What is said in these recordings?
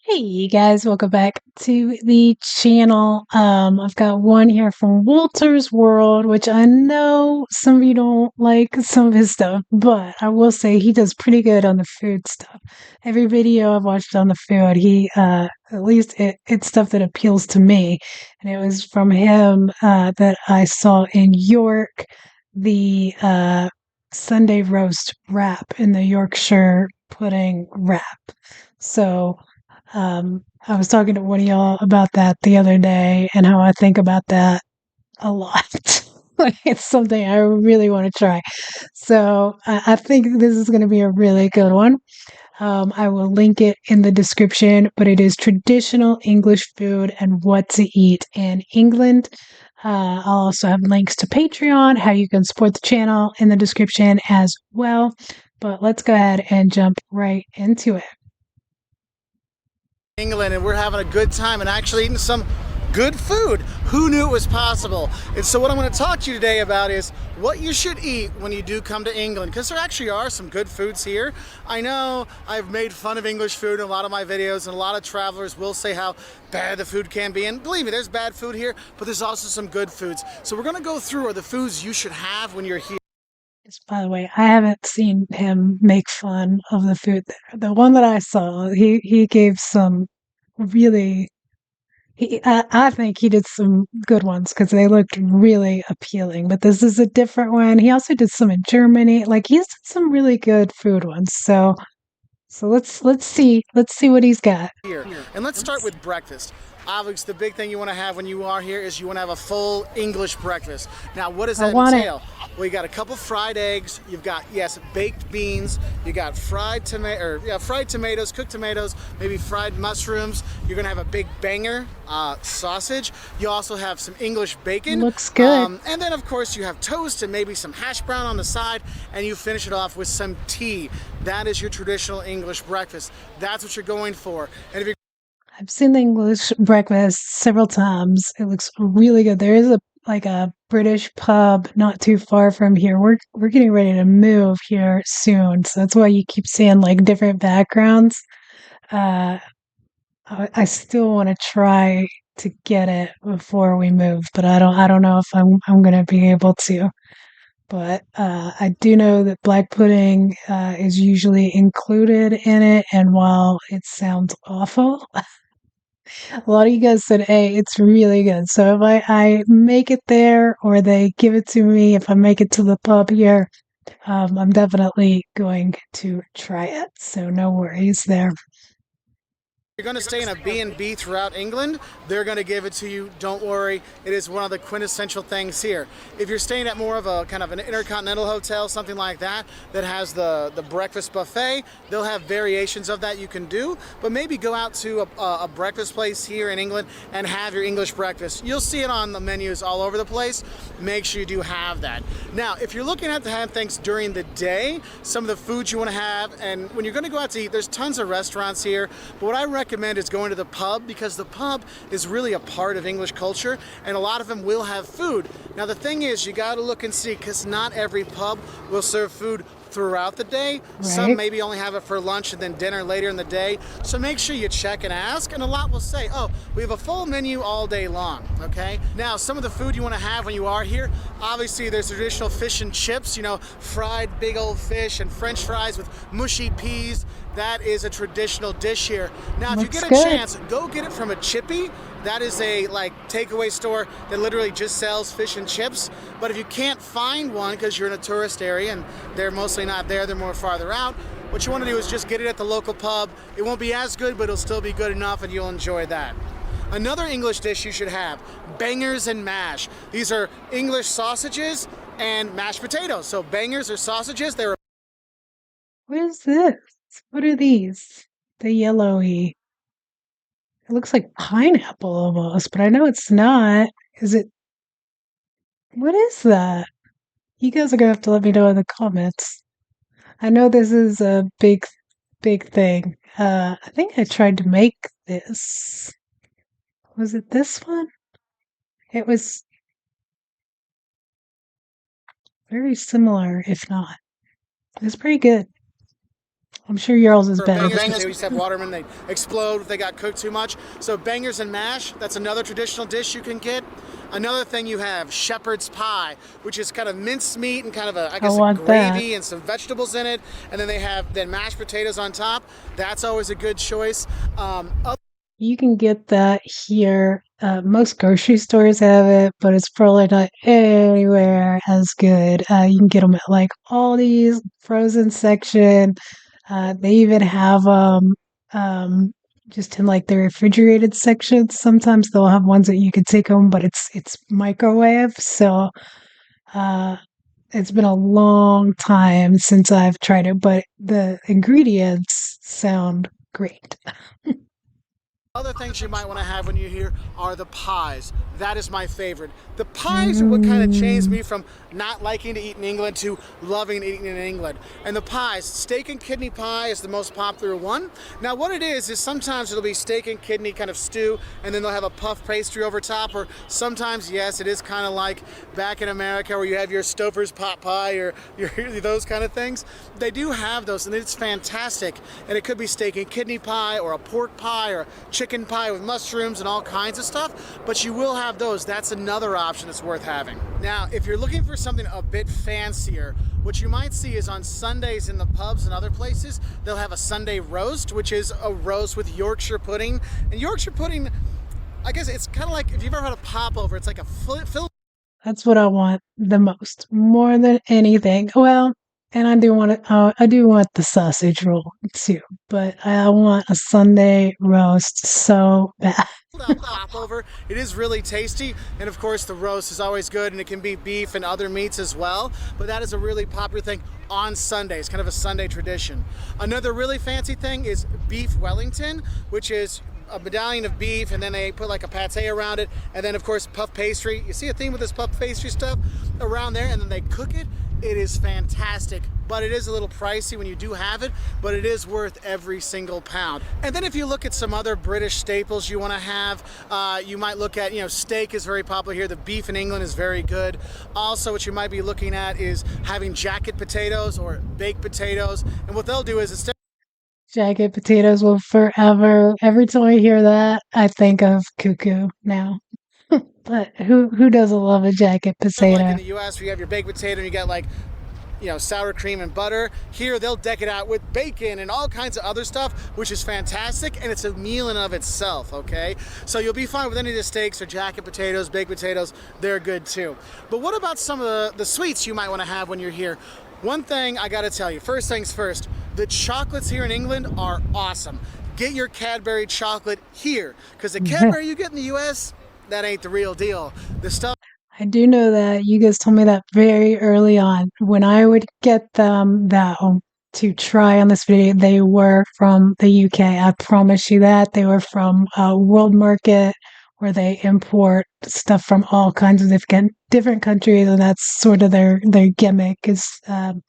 Hey you guys, welcome back to the channel. I've got one here from Walter's World, which I know some of you don't like some of his stuff, but I will say he does pretty good on the food stuff. Every video I've watched on the food, he at least it's stuff that appeals to me. And it was from him that I saw in York the Sunday roast wrap in the Yorkshire pudding wrap. So I was talking to one of y'all about that the other day and how I think about that a lot. Like it's something I really want to try. So I think this is going to be a really good one. I will link it in the description, but it is traditional English food and what to eat in England. I'll also have links to Patreon, how you can support the channel in the description as well. But let's go ahead and jump right into it. England, and we're having a good time and actually eating some good food. Who knew it was possible? And so what I'm going to talk to you today about is what you should eat when you do come to England, because there actually are some good foods here. I know I've made fun of English food in a lot of my videos, and a lot of travelers will say how bad the food can be, and believe me, there's bad food here, but there's also some good foods. So we're going to go through are the foods you should have when you're here. By the way, I haven't seen him make fun of the food there. The one that I saw, he gave some really. I think he did some good ones because they looked really appealing. But this is a different one. He also did some in Germany. Like he's did some really good food ones. So let's see what he's got. Here. And let's start with breakfast. Obviously, the big thing you want to have when you are here is you want to have a full English breakfast. Now, what does I that want it. entail? Well, you got a couple fried eggs. You've got, yes, baked beans. You got fried tomatoes, cooked tomatoes, maybe fried mushrooms. You're gonna have a big banger sausage. You also have some English bacon. Looks good. And then, of course, you have toast and maybe some hash brown on the side, and you finish it off with some tea. That is your traditional English breakfast. That's what you're going for. And if you're I've seen the English breakfast several times. It looks really good. There is a British pub not too far from here. We're getting ready to move here soon, so that's why you keep seeing like different backgrounds. Uh, I still want to try to get it before we move, but I don't know if I'm gonna be able to. But I do know that black pudding is usually included in it, and while it sounds awful, a lot of you guys said, hey, it's really good. So if I make it there or they give it to me, if I make it to the pub here, I'm definitely going to try it. So no worries there. you're going to stay in a B&B throughout England, they're going to give it to you. Don't worry. It is one of the quintessential things here. If you're staying at more of a kind of an intercontinental hotel, something like that, that has the breakfast buffet, they'll have variations of that you can do. But maybe go out to a breakfast place here in England and have your English breakfast. You'll see it on the menus all over the place. Make sure you do have that. Now, if you're looking at to have things during the day, some of the foods you want to have, and when you're going to go out to eat, there's tons of restaurants here. But what I recommend is going to the pub, because the pub is really a part of English culture, and a lot of them will have food. Now the thing is, you got to look and see, because not every pub will serve food throughout the day. Right. Some maybe only have it for lunch and then dinner later in the day. So make sure you check and ask, and a lot will say, oh, we have a full menu all day long, okay? Now, some of the food you want to have when you are here, obviously there's traditional fish and chips, you know, fried big old fish and French fries with mushy peas. That is a traditional dish here. Now, if you get a chance, go get it from a chippy. That is a takeaway store that literally just sells fish and chips. But if you can't find one because you're in a tourist area and they're mostly not there, they're more farther out, what you want to do is just get it at the local pub. It won't be as good, but it'll still be good enough and you'll enjoy that. Another English dish you should have, bangers and mash. These are English sausages and mashed potatoes. So bangers are sausages. They're What is this? What are these? The yellowy. It looks like pineapple almost, but I know it's not. Is it? What is that? You guys are gonna have to let me know in the comments. I know this is a big thing. I think I tried to make this. Was it this one? It was very similar, if not. It was pretty good. I'm sure yours is Or better. bangers, because they used to have watermen, they explode if they got cooked too much. So bangers and mash, that's another traditional dish you can get. Another thing you have, shepherd's pie, which is kind of minced meat and kind of I a want that. gravy and some vegetables in it. And then they have then mashed potatoes on top. That's always a good choice. You can get that here. Most grocery stores have it, but it's probably not anywhere as good. You can get them at like Aldi's frozen section. They even have um, just in like the refrigerated section. Sometimes they'll have ones that you could take home, but it's microwave. So uh, it's been a long time since I've tried it, but the ingredients sound great. Other things you might want to have when you're here are the pies. That is my favorite. The pies are what kind of changed Mm. me from not liking to eat in England to loving eating in England. And the pies, steak and kidney pie is the most popular one. Now what it is sometimes it'll be steak and kidney kind of stew, and then they'll have a puff pastry over top, or sometimes, yes, it is kind of like back in America where you have your Stouffer's pot pie or your, those kind of things. They do have those, and it's fantastic. And it could be steak and kidney pie or a pork pie or chicken pie with mushrooms and all kinds of stuff, but you will have those. That's another option that's worth having. Now, if you're looking for something a bit fancier, what you might see is on Sundays in the pubs and other places, they'll have a Sunday roast, which is a roast with Yorkshire pudding. And Yorkshire pudding, I guess it's kind of like if you've ever had a popover, it's like a fill. That's what I want the most, more than anything. Well, and I do want it. I do want the sausage roll too, but I want a Sunday roast so bad. Popover. It is really tasty, and of course the roast is always good, and it can be beef and other meats as well, but that is a really popular thing on Sundays, kind of a Sunday tradition. Another really fancy thing is beef Wellington, which is a medallion of beef, and then they put like a pate around it, and then of course puff pastry. You see a theme with this puff pastry stuff around there, and then they cook it. It is fantastic, but it is a little pricey when you do have it, but it is worth every single pound. And then if you look at some other British staples you want to have, you might look at, steak is very popular here. The beef in England is very good. Also, what you might be looking at is having jacket potatoes or baked potatoes. And what they'll do is instead Jagged potatoes will forever. Every time I hear that, I think of cuckoo now. But who doesn't love a jagged of like potato? in the US where you have your baked potato and you get like sour cream and butter. Here they'll deck it out with bacon and all kinds of other stuff, which is fantastic, and it's a meal in and of itself, okay? So you'll be fine with any of the steaks or jacket potatoes, baked potatoes, they're good too. But what about some of the sweets you might want to have when you're here? One thing I gotta tell you, first things first, the chocolates here in England are awesome. Get your Cadbury chocolate here, because the Cadbury you get in the US, that ain't the real deal. The stuff I do know that you guys told me that very early on. When I would get them that to try on this video, they were from the UK. I promise you that. They were from World Market, where they import stuff from all kinds of different countries, and that's sort of their gimmick. Is and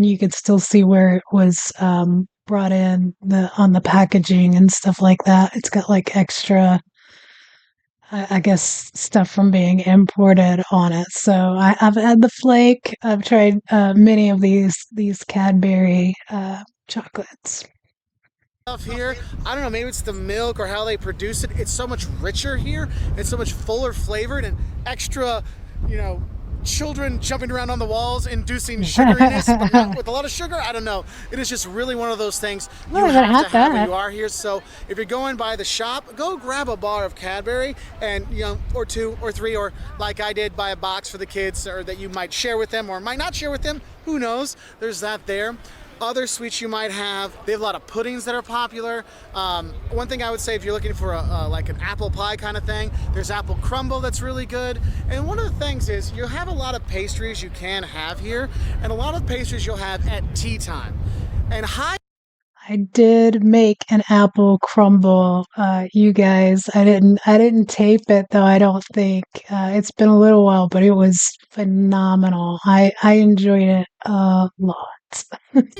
you could still see where it was brought in on the packaging and stuff like that. It's got like extra I guess stuff from being imported on it. So I've had the flake. I've tried many of these Cadbury chocolates. stuff here, I don't know, maybe it's the milk or how they produce it. It's so much richer here. It's so much fuller flavored and extra, you know, children jumping around on the walls, inducing sugariness, but not with a lot of sugar. I don't know. It is just really one of those things you Oh, I have to had have when that. you are here. So if you're going by the shop, go grab a bar of Cadbury and, or two or three, or like I did, buy a box for the kids, or that you might share with them or might not share with them. Who knows? There's that there. Other sweets you might have, they have a lot of puddings that are popular. One thing I would say, if you're looking for like an apple pie kind of thing, there's apple crumble that's really good. And one of the things is you'll have a lot of pastries you can have here, and a lot of pastries you'll have at tea time. And I did make an apple crumble. You guys, I didn't tape it though. I don't think it's been a little while, but it was phenomenal. I enjoyed it a lot.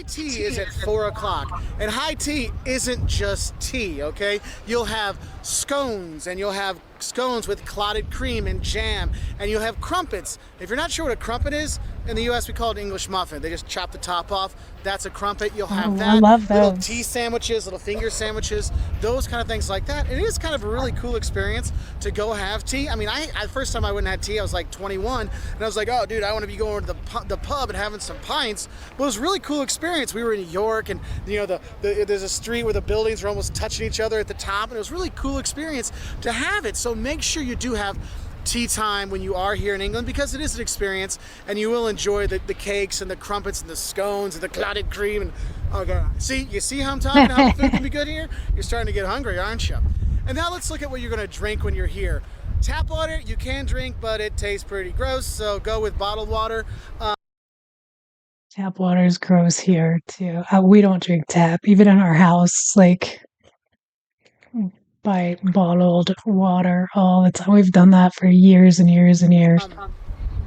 tea is at 4 o'clock, and high tea isn't just tea, okay? You'll have scones, and you'll have scones with clotted cream and jam, and you'll have crumpets. If you're not sure what a crumpet is, in the US we call it English muffin. They just chop the top off. That's a crumpet. You'll have Oh, I that. love Little those. tea sandwiches, little finger sandwiches, those kind of things like that. It is kind of a really cool experience to go have tea. I mean, the first time I went and had tea, I was like 21, and I was like, oh, dude, I want to be going to the pub and having some pints. But it was a really cool experience. We were in New York, and there's a street where the buildings are almost touching each other at the top, and it was a really cool experience to have it. So make sure you do have tea time when you are here in England, because it is an experience, and you will enjoy the cakes and the crumpets and the scones and the clotted cream. And okay, you see how I'm talking, how the food can be good here? You're starting to get hungry, aren't you? And now let's look at what you're going to drink when you're here. Tap water you can drink, but it tastes pretty gross, so go with bottled water. Tap water is gross here too. We don't drink tap, even in our house. Like buy bottled water all the time. We've done that for years and years and years.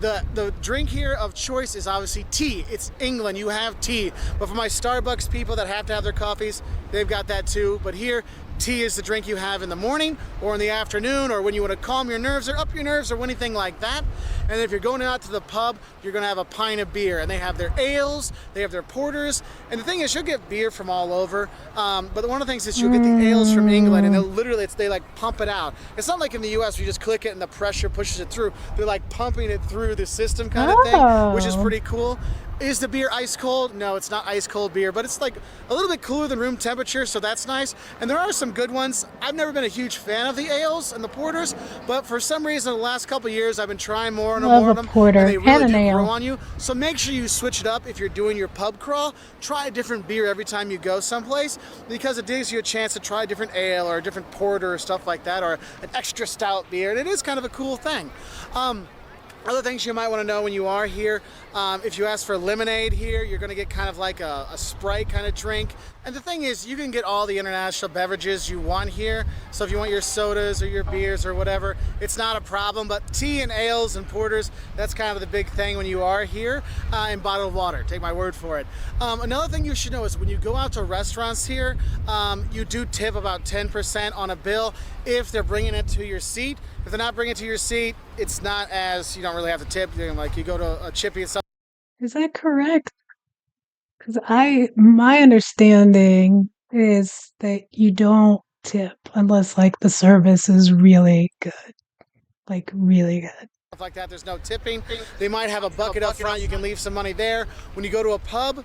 The drink here of choice is obviously tea. It's England, you have tea. But for my Starbucks people that have to have their coffees, they've got that too. But here, tea is the drink you have in the morning or in the afternoon, or when you want to calm your nerves or up your nerves or anything like that. And if you're going out to the pub, you're going to have a pint of beer. And they have their ales, they have their porters. And the thing is, you'll get beer from all over. But one of the things is you'll get the ales from England, and they like pump it out. It's not like in the US where you just click it and the pressure pushes it through. They're like pumping it through the system kind of thing, which is pretty cool. Is the beer ice cold? No, it's not ice cold beer, but it's like a little bit cooler than room temperature, so that's nice. And there are some good ones. I've never been a huge fan of the ales and the porters, but for some reason, the last couple of years, I've been trying more and more of them. Porter And they really and do an ale. grow on you. So make sure you switch it up if you're doing your pub crawl. Try a different beer every time you go someplace, because it gives you a chance to try a different ale or a different porter or stuff like that, or an extra stout beer. And it is kind of a cool thing. Other things you might want to know when you are here, if you ask for lemonade here, you're going to get kind of like a Sprite kind of drink. And the thing is, you can get all the international beverages you want here. So if you want your sodas or your beers or whatever, it's not a problem. But tea and ales and porters, that's kind of the big thing when you are here. And bottled water, take my word for it. Another thing you should know is when you go out to restaurants here, you do tip about 10% on a bill if they're bringing it to your seat. If they're not bringing it to your seat, it's not as, you don't really have to tip. Like you go to a Chippy and stuff. Is that correct? Because my understanding is that you don't tip unless like the service is really good, like really good. Like that, there's no tipping. They might have a bucket up front. You can leave some money there. When you go to a pub,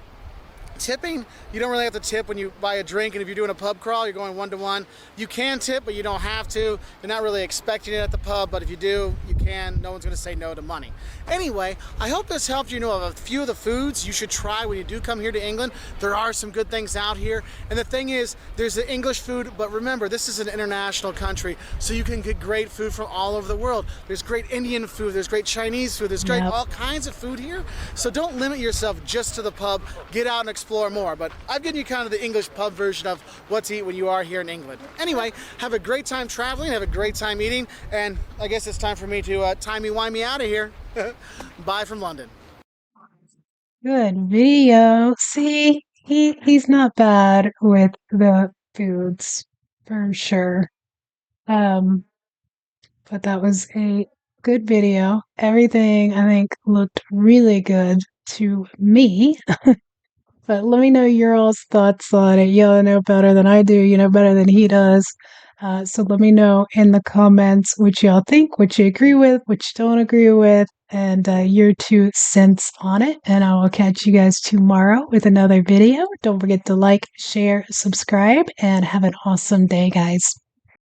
tipping, you don't really have to tip when you buy a drink, and if you're doing a pub crawl, you're going 1-to-1. You can tip, but you don't have to. You're not really expecting it at the pub, but if you do, you can. No one's going to say no to money. Anyway, I hope this helped you know of a few of the foods you should try when you do come here to England. There are some good things out here, and the thing is, there's the English food, but remember, this is an international country, so you can get great food from all over the world. There's great Indian food, there's great Chinese food, there's great all kinds of food here, so don't limit yourself just to the pub. Get out and explore more. But I've given you kind of the English pub version of what to eat when you are here in England. Anyway, have a great time traveling, have a great time eating, and I guess it's time for me to timey-wimey out of here. Bye from London. Good video. See, he's not bad with the foods for sure. But that was a good video. Everything I think looked really good to me. But let me know your all's thoughts on it. You'll know better than I do. You know better than he does. So let me know in the comments what y'all think, what you agree with, what you don't agree with, and your 2 cents on it. And I will catch you guys tomorrow with another video. Don't forget to like, share, subscribe, and have an awesome day, guys.